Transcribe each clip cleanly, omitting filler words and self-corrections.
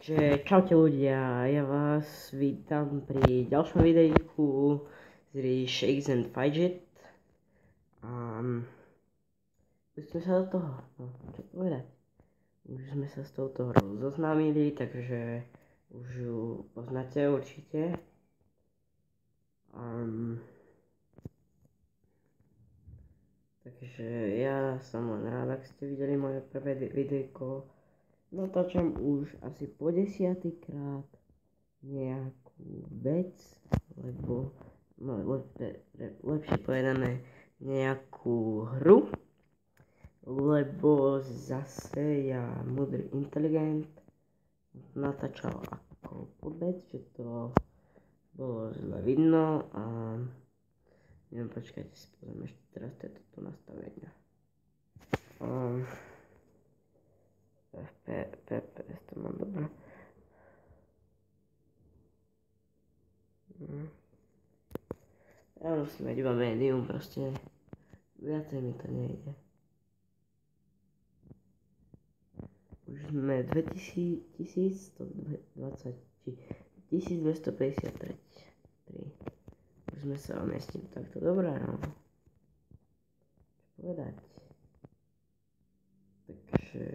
Takže čaute ľudia, ja vás vítam pri ďalšom videjku z hry Shakes and Fidget. Už sme sa do toho, čo povedať, už sme sa s touto hrou zoznámili, takže už ju poznáte určite. Takže ja som len rád, ak ste videli moje prvé videjko. Natáčam už asi po 10. krát nejakú vec, lebo lepšie povedané nejakú hru, lebo zase ja múdry inteligent natáčal ako vôbec, že to bolo zle vidno a neviem, počkajte si pozriem ešte teraz toto nastavenie. FPS to mám dobré. Ja musím mať iba médium, proste viacej mi to nejde. Už sme 1253. Už sme sa umiestnili takto dobré, no. Čo povedať? Takže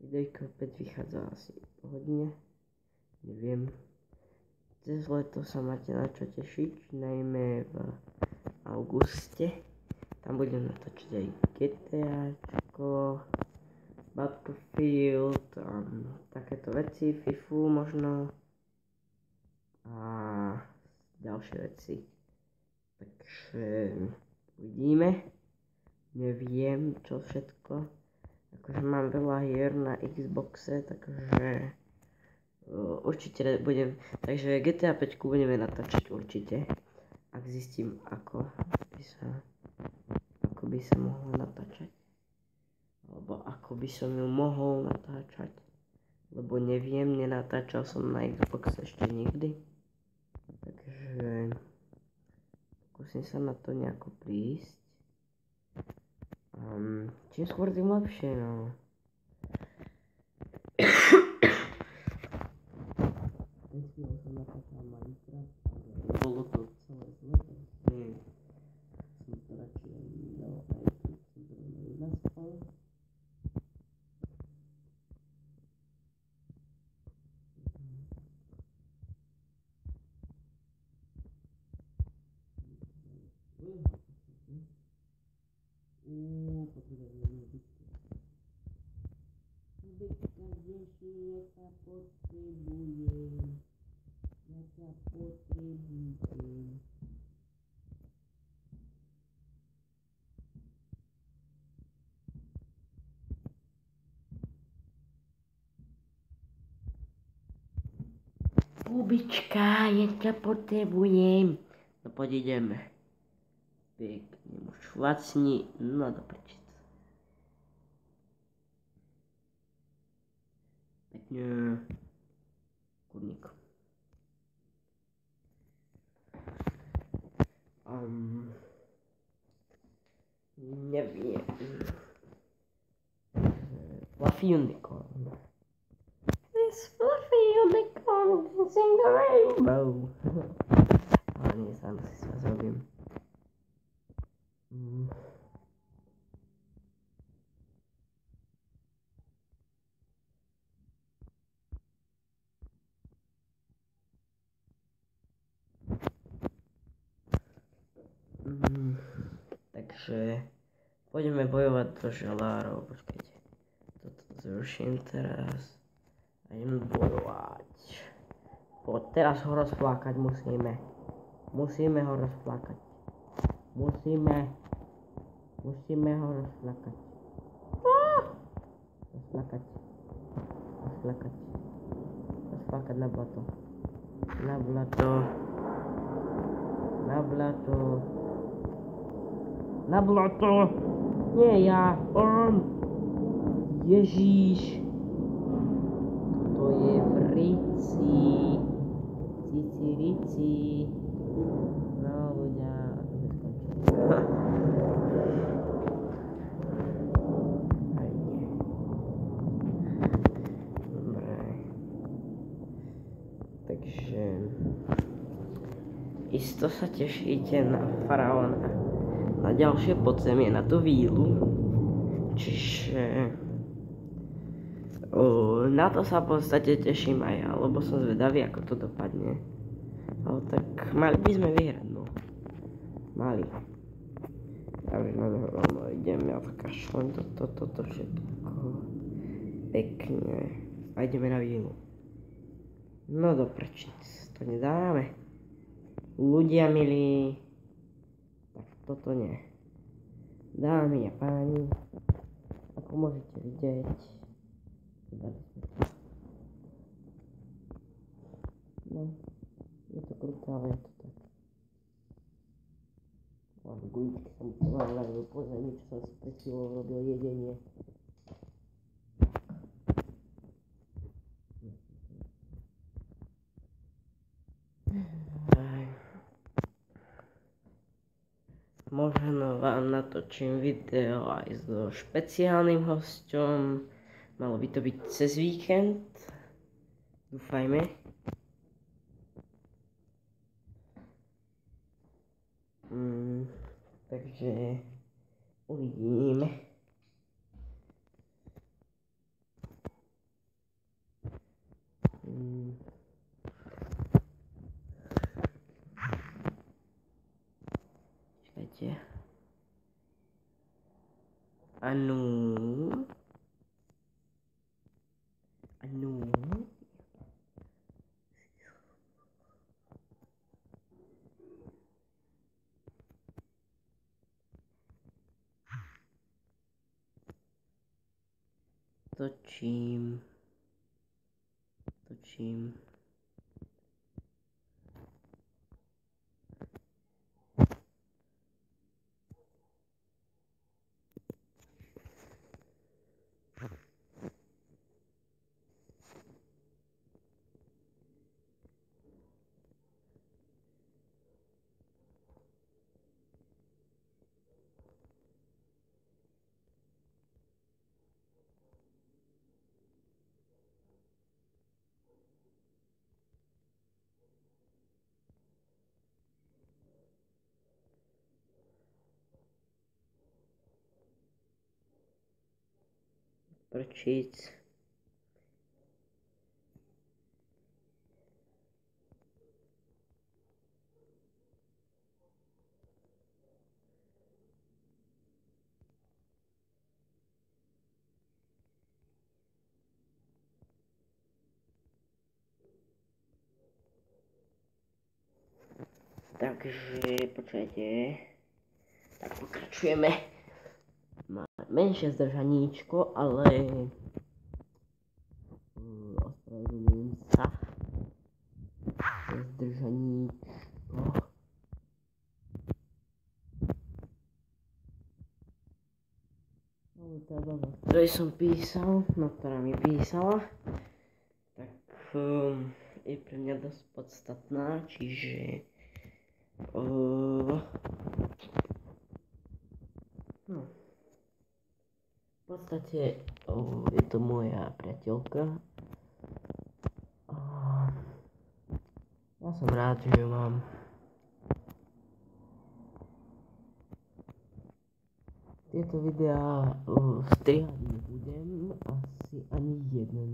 videjko opäť vychádza asi po hodine, neviem. Cez leto sa máte na čo tešiť, najmä v auguste. Tam budem natáčať aj GTAčko, Battlefield, takéto veci, FIFU možno a ďalšie veci. Takže uvidíme, neviem čo všetko. Akože mám veľa hier na Xboxe, takže určite budem, takže GTA 5 budeme natáčať určite, ak zistím ako by sa mohlo natáčať, alebo ako by som ju mohol natáčať, lebo neviem, nenatáčal som na Xbox ešte nikdy, takže pokúsim sa na to nejako prísť. Čím skôr tým lepšie, no. Nechcel som natáčal Minecraft, ale bolo to celé zle, takže som to radšej dal na YouTube, som to rovno naspal. Potrebujem bytku. Bytka, kde ja sa potrebujem. Ja sa potrebujem. Bubička, ja ťa potrebujem. No poď ideme. Pekne, už lacni, no do prečic. Pekne. Kurník. Neviem. Fluffy unicorn. This fluffy unicorn can sing the rainbow. Ale nie, sám si sa zrobím. Takže poďme bojovať do želárov. Počkajte, toto zruším teraz a ideme bojovať. Teraz ho rozflákať musíme. Musíme ho rozflákať. Musíme ho rozflákať. Rozflákať na blato. Na blato. Nie ja, on. Ježíš. To je v Rici. Rici. No ľudia, to sme skončili. Aj nie. Isto sa tešíte na faraóna, na ďalšie podzemie, na tú vílu. Čiže na to sa v podstate teším aj ja, lebo som zvedavý, ako to dopadne. Ale tak mali by sme vyhrať, no. Mali. Ja už na neho rovno idem, ja to kašlem, toto všetko. Pekne. A ideme na vílu. No do prčic, to nedáme. Ľudia milí, tak toto nie. Dámy a páni, ako môžete vidieť, no, je to kruté, ale je to tak. Mám guličky, som pováľal do pozemí, čo som si pred chvíľou robil jedenie. Možno vám natočím video aj so špeciálnym hosťom. Malo by to byť cez víkend. Dúfajme. Takže uvidíme. Čakajte. Anu. Točím. Prčic. Takže počkajte. Tak pokračujeme. Má menšie zdržaníčko, ale ospravedlňujem sa. Zdržaníčko. Ktorej som písal, na ktorá mi písala, tak je pre mňa dosť podstatná, čiže no. V podstate je to moja priateľka. Ja som rád, že ju mám. Tieto videá strihať nebudem, asi ani jedno,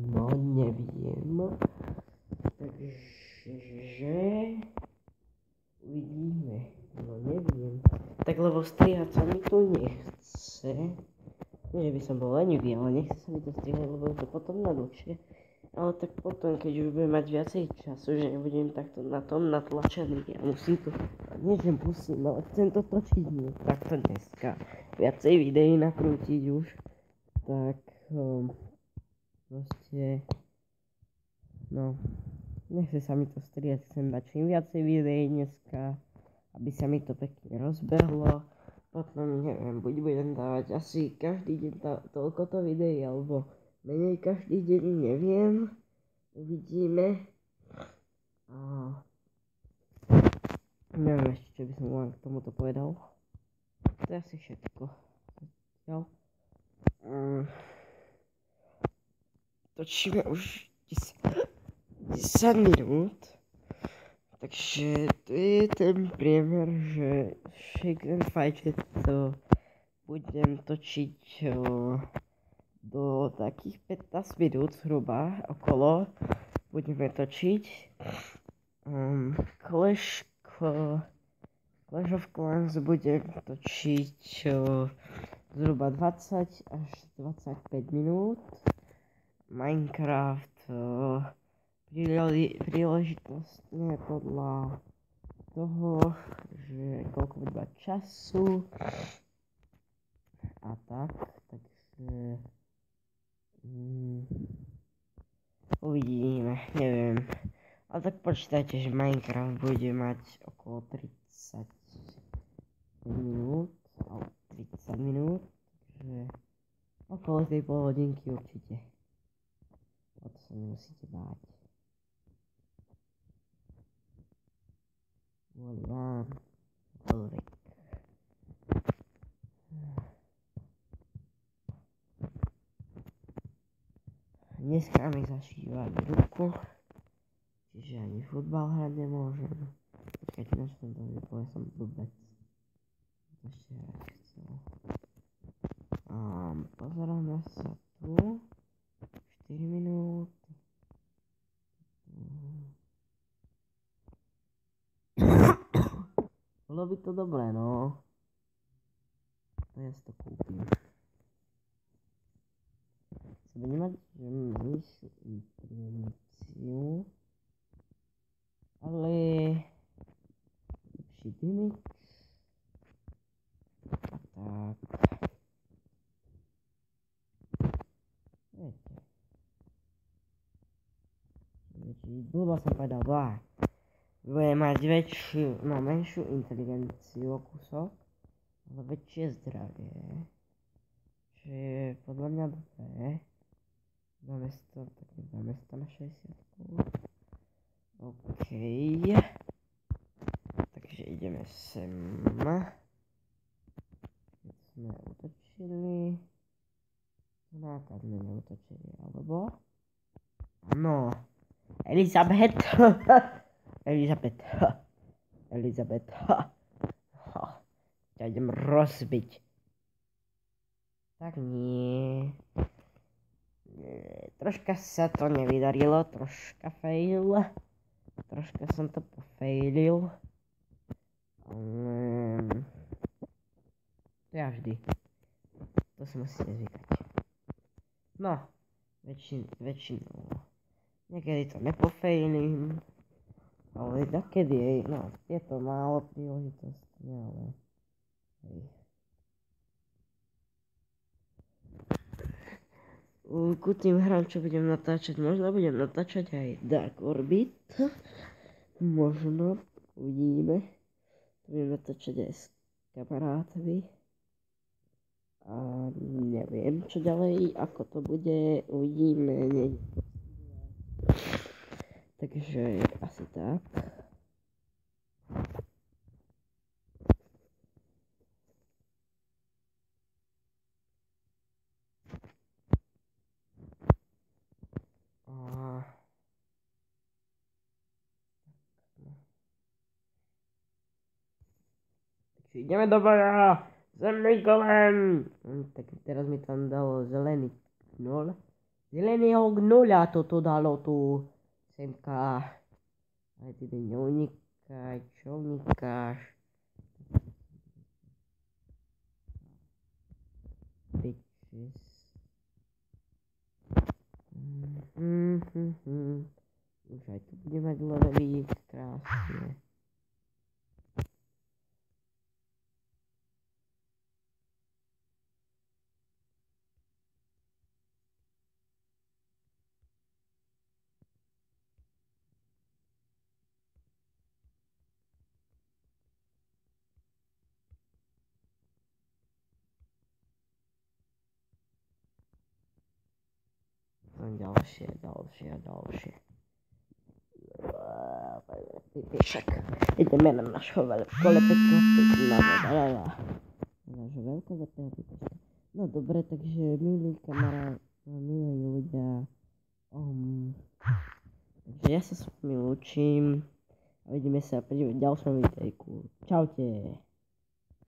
neviem. Takže uvidíme, no neviem. Tak lebo strihať sa mi to nechce. Nie, že by som bol lenivý, ale nechce sa mi to strihať, lebo je to potom na dlhšie. Ale tak potom, keď už budem mať viacej času, že nebudem takto na tom natlačený, ja musím to, nie že musím, ale chcem to točiť takto dneska. Viacej videí nakrútiť už, tak proste, no, nechce sa mi to strihať, chcem mať čím viacej videí dneska, aby sa mi to pekne rozbehlo. Potom neviem, buď budem dávať asi každý deň toľkoto videí, alebo menej každý deň, neviem. Uvidíme. A neviem ešte, čo by som len k tomuto povedal. To je asi všetko. Točíme už 10 minút. Takže to je ten priemer, že Shake and Fidget to budem točiť do takých 15 minút zhruba okolo. Budeme točiť Clash of Clans budem točiť zhruba 20 až 25 minút. Minecraft príležitostne podľa toho, že koľko bude mať času a tak, takže uvidíme, neviem. Ale tak počítajte, že Minecraft bude mať okolo 30 minút, alebo 30 minút, takže okolo tej pol hodinky určite. O to sa nemusíte báť. Kvôli vám, čokoľvek. Dneska mi zašívali ruku, čiže ani futbal hrať nemôžem. Počkajte, na čo som to vypovedal, som blbec. Ešte raz chcel. Pozeráme sa tu. 4 minúty. Bolo by to dobré, no. To ja si to kúpim. Chcem nemať, že nižšiu inteligenciu, ale lepší damage a tak. Viete. Blbo som povedal, bude mať menšiu inteligenciu o kúsok, ale väčšie zdravie. Čo je podľa mňa dobré. Dáme to na 60. OK. Takže ideme sem. Keď sme utočili. Nákaz sme neutočili, alebo? Áno. Elizabeth. Ja idem rozbiť. Tak nie. Troška sa to nevydarilo, troška fail. Troška som to pofailil. To ja vždy. To si musíte zvykať. No, väčšinou. Niekedy to nepofailím. Ale takedy, no, je to málo príležitostne, ale hej. Ku tým hrám, čo budem natáčať, možno budem natáčať aj Dark Orbit. Možno, uvidíme. Budem natáčať aj s kamarátmi. A neviem, čo ďalej, ako to bude, uvidíme. Takže asi tak. Ideme do boja! Zemný golem! Tak teraz mi tam dalo zelený gnol. Zeleného gnoľa toto dalo tu. Semka. Aj ty neunikaj, čo unikáš? Bitches. Už aj tu bude mať levelík, krásne. Ďalšie. Však ideme na našho veľkolepého pípečka. No dobre, takže milí kamarát, milí ľudia, takže ja sa s vami lúčim A vidíme sa pri ďalšom videjku. Čaute.